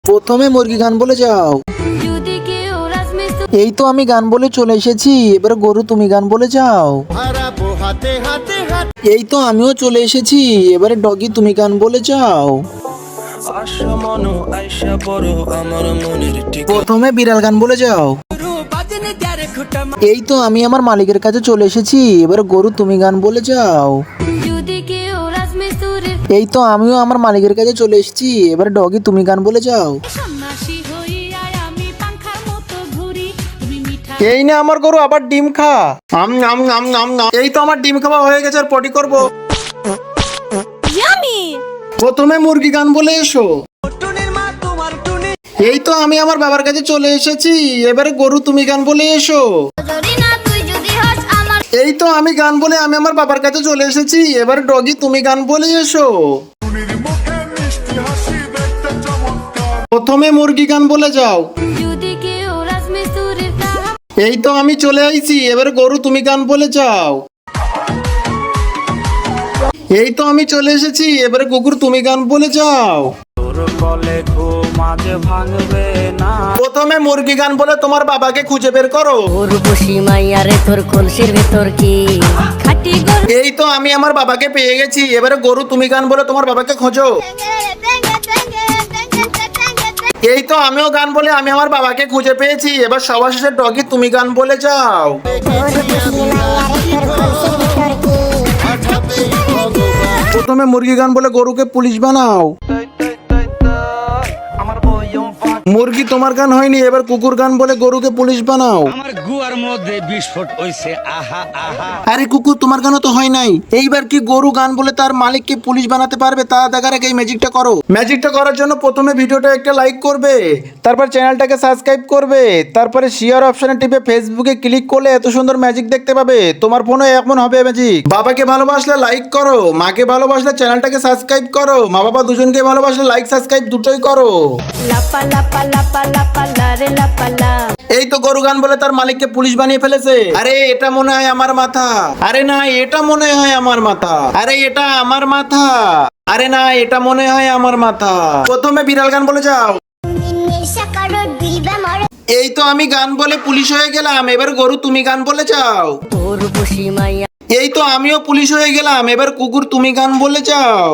প্রথমে মুরগি গান বলে যাও। এই তো আমি গান বলে চলে এসেছি, এবার গরু তুমি গান বলে যাও। এই তো আমিও চলে এসেছি, এবারে ডগি তুমি গান বলে যাও। প্রথমে বিড়াল গান বলে যাও। এই তো আমি আমার মালিকের কাছে চলে এসেছি, এবারে গরু তুমি গান বলে যাও। এই তো আমিও আমার মালিকের কাছে চলে এসেছি, এবারে ডগি তুমি গান বলে যাও। এই না আমার গরু আবার ডিম খা। এই তো আমার ডিম খাওয়া হয়ে গেছে, আর পটি করব। প্রথমে মুরগি গান বলে এসো। এই তো আমি আমার বাবার কাছে চলে এসেছি, এবারে গরু তুমি গান বলে এসো। এই তো আমি গান বলে আমি আমার বাবার কাছে চলে এসেছি, এবারে ডগি তুমি গান বলে এসো। প্রথমে মুরগি গান বলে যাও। এই তো আমি চলে আইছি, এবারে গরু তুমি গান বলে যাও। এই তো আমি চলে এসেছি, এবারে কুকুর তুমি গান বলে যাও। প্রথমে মুরগি গান বলে তোমার বাবাকে খুঁজে বের করো। এই তো আমি আমার বাবাকে পেয়ে গেছি, এবারে গরু তুমি গান বলে তোমার বাবাকে খোঁজো। এই তো আমিও গান বলে আমি আমার বাবাকে খুঁজে পেয়েছি, এবার সবার শেষে ডগি তুমি গান বলে যাও। প্রথমে মুরগি গান বলে গরুকে পুলিশ বানাও। মুরগি তোমার গান হয়নি, এবার কুকুর গান বলে গরুকে পুলিশ বানাও। আমার গুয়ার মধ্যে বিস্ফোট হইছে, আহা আহা। আরে কুকুর তোমার গানও তো হয় নাই, এইবার কি গরু গান বলে তার মালিককে পুলিশ বানাতে পারবে? তা দেখার আগে এই ম্যাজিকটা করো। ম্যাজিকটা করার জন্য প্রথমে ভিডিওটা একটা লাইক করবে, তারপর চ্যানেলটাকে সাবস্ক্রাইব করবে, তারপরে শেয়ার অপশনে টিপে ফেসবুকে ক্লিক করলে এত সুন্দর ম্যাজিক দেখতে পাবে। তোমার ফোনে এমন হবে ম্যাজিক। বাবাকে ভালোবাসলে লাইক করো, মাকে ভালোবাসলে চ্যানেলটাকে সাবস্ক্রাইব করো, মা বাবা দুজনকে ভালোবাসলে লাইক সাবস্ক্রাইব দুটোই করো। এই তো গরু গান বলে তার মালিককে পুলিশ বানিয়ে ফেলেছে। আরে এটা মনে হয় আমার মাথা। আরে না এটা মনে হয় আমার মাথা। আরে এটা আমার মাথা। আরে না এটা মনে হয় আমার মাথা। প্রথমে বিড়াল গান বলে যাও। এই তো আমি গান বলে পুলিশ হয়ে গেলাম, এবার গরু তুমি গান বলে যাও। এই তো আমিও পুলিশ হয়ে গেলাম, এবার কুকুর তুমি গান বলে যাও।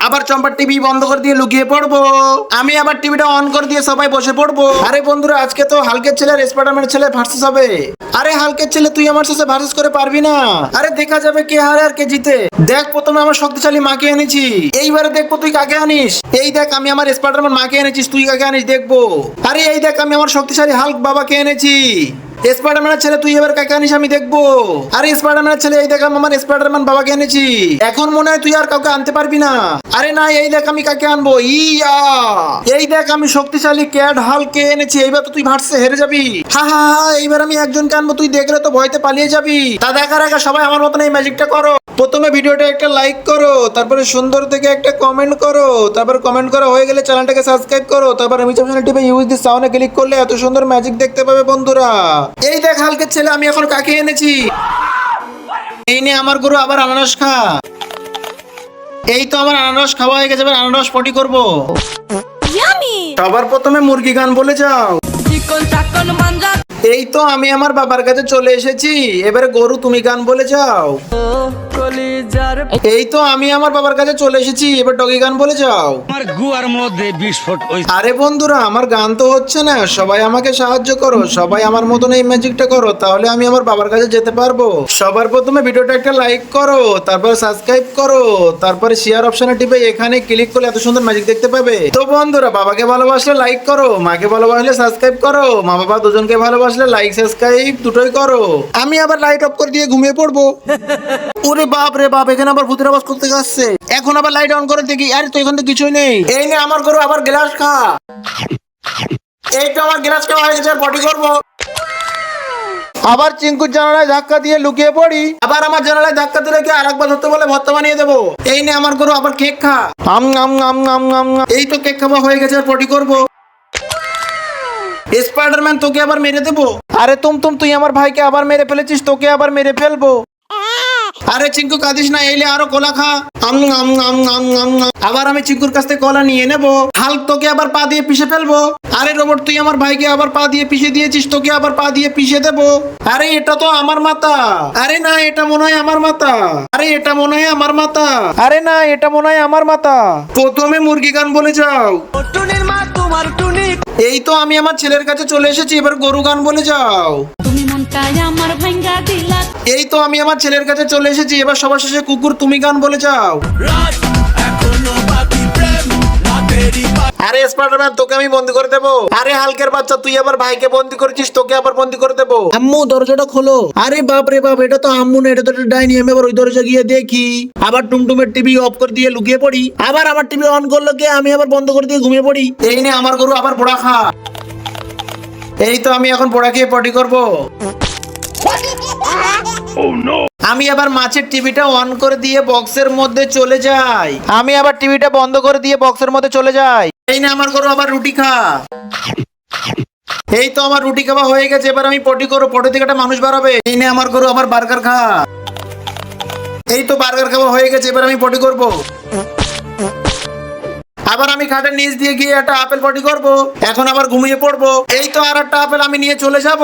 আবার চম্পার টিভি বন্ধ করে দিয়ে লুকিয়ে পড়বো। আমি আবার টিভিটা অন করে দিয়ে সবাই বসে পড়বো। আরে বন্ধুরা আজকে তো হালকের ছেলে আর স্পাইডারম্যানের ছেলে ভার্সেস হবে। আরে হালকের ছেলে তুই আমার সাথে ভার্সেস করে পারবি না। আরে দেখা যাবে কে হারে আর কে জিতে। দেখ প্রথমে আমার শক্তিশালী মাকে এনেছি, এইবারে দেখবো তুই কাকে আনিস। এই দেখ আমি আমার স্পাইডারম্যান মাকে এনেছিস, তুই কাকে আনিস দেখবো। আরে এই দেখ আমি আমার শক্তিশালী হাল্ক বাবাকে এনেছি। স্পাইডারম্যানের ছেলে তুই এবার কাকে আনিস আমি দেখবো। আরে স্পাইডারম্যানের ছেলে এই দেখ আমি আমার স্পাইডারম্যান বাবাকে এনেছি। এখন মনে হয় তুই আর কাউকে আনতে পারবি না। আরে না এই দেখ আমি কাকে আনবো। ইয়া এই দেখ আমি শক্তিশালী ক্যাট হাল্ককে এনেছি। এইবার তো তুই ভার্সে হেরে যাবি। হা হা হা এইবার আমি একজনকে আনবো, তুই দেখলে তো ভয়তে পালিয়ে যাবি। তা দেখার আগে সবাই আমার মতন এই ম্যাজিকটা করো। প্রথমে ভিডিওটা একটা লাইক করো, তারপরে সুন্দর থেকে একটা কমেন্ট করো, তারপর কমেন্ট করা হয়ে গেলে চ্যানেলটাকে সাবস্ক্রাইব করো, তারপর আমি চ্যানেল টিপে ইউজ দিস সাউন্ডে ক্লিক করলে এত সুন্দর ম্যাজিক দেখতে পাবে বন্ধুরা। এই দেখ হালকের ছেলে আমি এখন কাকে এনেছি। এই নে আমার গরু আবার আনারস খা। এই তো আমার আনারস খাওয়া হয়ে গেছে, এবার আনারস পটি করবো। সবার প্রথমে মুরগি গান বলে যাও। এই তো আমি আমার বাবার কাছে চলে এসেছি, এবারে গরু তুমি গান বলে যাও। এই তো আমি আমার বাবার কাছে চলে এসেছি, এবার ডগি গান বলে যাও। আমার গুয়ার মধ্যে বিস্ফোট হইছে। আরে বন্ধুরা আমার গান তো হচ্ছে না, সবাই আমাকে সাহায্য করো, সবাই আমার মতন এই ম্যাজিকটা করো, তাহলে আমি আমার বাবার কাছে যেতে পারবো। সবার প্রথমে ভিডিওটা একটা লাইক করো, তারপর সাবস্ক্রাইব করো, তারপরে শেয়ার অপশনে টিপে এখানে ক্লিক করলে এত সুন্দর ম্যাজিক দেখতে পাবে। তো বন্ধুরা বাবাকে ভালোবাসলে লাইক করো, মাকে ভালোবাসলে সাবস্ক্রাইব করো, মা বাবা দুজনকে ভালোবাসলে লাইক সাবস্ক্রাইব দুটোই করো। আমি আবার লাইট অফ করে দিয়ে ঘুমিয়ে পড়বো। ওরে বাপ রে বাপ, এখানে আবার ভূতের আওয়াজ করতে আসছে। এখন আবার লাইট অন করে দেখি, আরে তো এখান থেকে কিছুই নেই। এই নে আমার গরু আবার গ্লাস খা। এই তো আমার গ্লাস খাওয়া হয়ে গেছে, পটি করবো। আবার চিঙ্কুর জানালায় ধাক্কা দিয়ে লুকিয়ে পড়ি। আবার আমার জানালায় ধাক্কা দিলে কি আরেকবার ধরতে বলে ভর্তা বানিয়ে দেবো। এই নে আমার গরু আবার কেক খা। আম আম আম আম আম। এই তো কেক খাওয়া হয়ে গেছে, পটি করবো। স্পাইডারম্যান তোকে আবার মেরে দেবো। আরে তুই আমার ভাইকে আবার মেরে ফেলেছিস, তোকে আবার মেরে ফেলবো। আরে চিঙ্কু কাঁদিস না, এলে আরো কলা খা। আবার আমি চিঙ্কুর কাছ থেকে কলা নিয়ে নেবো। হাল্ক তোকে আবার পা দিয়ে পিষে ফেলবো। আরে রোবট তুই আমার ভাইকে আবার পা দিয়ে পিষে দিয়েছিস, তোকে আবার পা দিয়ে পিষে দেবো। আরে এটা তো আমার মাথা। আরে না, এটা মনে হয় আমার মাথা। আরে এটা মনে হয় আমার মাথা। আরে না, এটা মনে হয় আমার মাথা। প্রথমে মুরগি গান বলে যাও। এই তো আমি আমার ছেলের কাছে চলে এসেছি, এবার গরু গান বলে যাও। তুমি মনটাই আমার ভাঙ্গা দিলা। এই তো আমি আমার ছেলের কাছে চলে এসেছি, এবার সবার শেষে কুকুর তুমি গান বলে যাও। আরে স্পাইডারম্যান তোকে আমি বন্দি করে দেবো। আরে হালকের বাচ্চা তুই আবার ভাইকে বন্দি করেছিস, তোকে আবার বন্দি করে দেবো। আম্মু দরজাটা খোলো। আরে বাপ রে বাপ, এটা তো আম্মু না, এটা তো একটা ডাইনি। আমি আবার ওই দরজা গিয়ে দেখি, আবার টুমটুমের টিভি অফ করে দিয়ে লুকিয়ে পড়ি। আবার আমার টিভি অন করলো কে, আমি আবার বন্ধ করে দিয়ে ঘুমিয়ে পড়ি। এই নে আমার গরু আবার পোড়া খা। এই তো আমি এখন পোড়া খেয়ে পটি করবো। আমি আবার মাছের টিভিটা অন করে দিয়ে বক্সের মধ্যে চলে যাই। আমি আবার টিভিটা বন্ধ করে দিয়ে বক্সের মধ্যে চলে যাই। এই না আমার গরু আবার রুটি খা। এই তো আমার রুটি খাওয়া হয়ে গেছে, এবার আমি পটি করবো। পটি থেকে একটা মানুষ বাড়াবে। এই না আমার গরু আবার বার্গার খা। এই তো বার্গার খাওয়া হয়ে গেছে, এবার আমি পটি করবো। আবার আমি খাটের নিচ দিয়ে গিয়ে একটা আপেল পটি করবো। এখন আবার ঘুমিয়ে পড়বো। এই তো আর একটা আপেল আমি নিয়ে চলে যাব।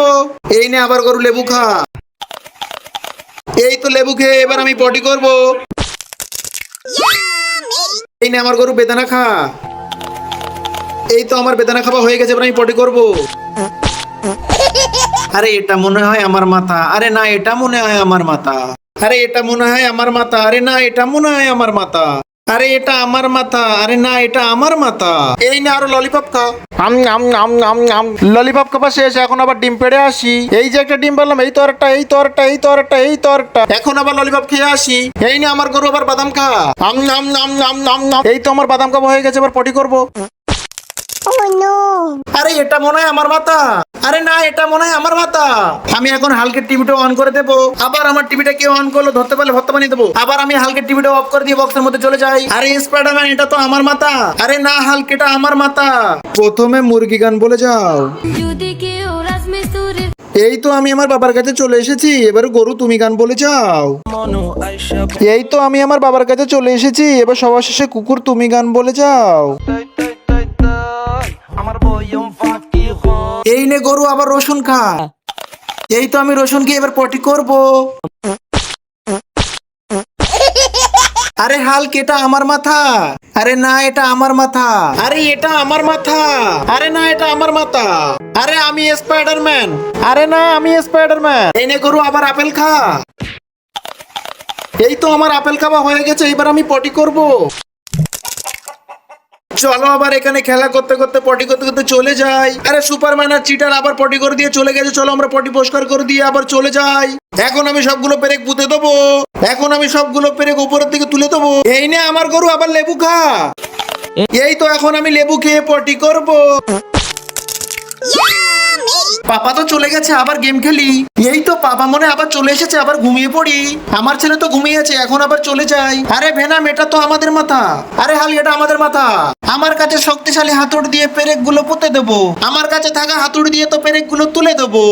এই নে আবার গরু লেবু খা। এই তো লেবু খেয়ে এবার আমি পটি করবো। এই নে আমার গরু বেদানা খা। এই তো আমার বেদানা খাওয়া হয়ে গেছে, এবার আমি পটি করবো। আরে এটা মনে হয় আমার মাথা। আরে না, এটা মনে হয় আমার মাথা। আরে এটা মনে হয় আমার মাথা। আরে না, এটা মনে হয় আমার মাথা। আরে এটা আমার মাথা। আরে না, এটা আমার মাথা। এই না আরো ললিপপ খা। ললিপপ খাওয়া শেষ, এখন আবার ডিম পেড়ে আসি। এই যে একটা ডিম পেলাম, এই তো আরেকটা, এই তো আরেকটা, এই তো আরেকটা, এই তো আরেকটা। এখন আবার ললিপপ খেয়ে আসি। এই না আমার গরু আবার বাদাম খা। এই তো আমার বাদাম খাওয়া হয়ে গেছে, এবার পটি করবো। আরে এটা মনে হয় আমার মাথা। আরে না, এটা মনে হয় আমার মাথা। আমি এখন হালকের টিভিটা অন করে দেবো। আবার আমার টিভিটা কেউ অন করলো, ধরতে পারলে ভর্তা বানিয়ে দেবো। আবার আমি হালকের টিভিটা অফ করে দিয়ে বক্সের মধ্যে চলে যাই। আরে স্পাইডারম্যান এটা তো আমার মাথা। আরে না হালক, এটা আমার মাথা। প্রথমে মুরগি গান বলে যাও। যদি কেউ রাজমিস্ত্রির এই তো আমি আমার বাবার কাছে চলে এসেছি, এবার গরু তুমি গান বলে যাও। এই তো আমি আমার বাবার কাছে চলে এসেছি, এবার সবার শেষে কুকুর তুমি গান বলে যাও। এই নে গরু আবার রসুন খা। এই তো আমি রসুন খেয়ে এবার পটি করব। আরে হাল্ক এটা আমার মাথা। আরে না, এটা আমার মাথা। আরে এটা আমার মাথা। আরে না, এটা আমার মাথা। আরে আমি স্পাইডারম্যান। আরে না, আমি স্পাইডারম্যান। এই নে গরু আবার আপেল খা। এই তো আমার আপেল খাওয়া হয়ে গেছে, এবার আমি পটি করব। চলো আবার এখানে খেলা করতে করতে পটি করতে করতে চলে যাই। আরে সুপারম্যান আর চিটার আবার পটি করে দিয়ে চলে গেছে, চলো আমরা পটি পরিষ্কার করে দিয়ে আবার চলে যাই। এখন আমি সবগুলো পেরেক পুঁতে দেবো। এখন আমি সবগুলো পেরেক উপরের দিকে তুলে দেবো। এই নে আমার গরু আবার লেবু খা। এই তো এখন আমি লেবু খেয়ে পটি করব। পাপা তো চলে গেছে, আবার গেম খেলি। এই তো পাপা মনে আবার চলে এসেছে, আবার ঘুমিয়ে পড়ি। আমার ছেলে তো ঘুমিয়েছে, এখন আবার চলে যাই। আরে ভেনাম এটা তো আমাদের মাথা। আরে হাল এটা আমাদের মাথা। আমার কাছে শক্তিশালী হাতুড়ি দিয়ে পেরেক গুলো পুঁতে দেবো। আমার কাছে থাকা হাতুড়ি দিয়ে তো পেরেক গুলো তুলে দেবো।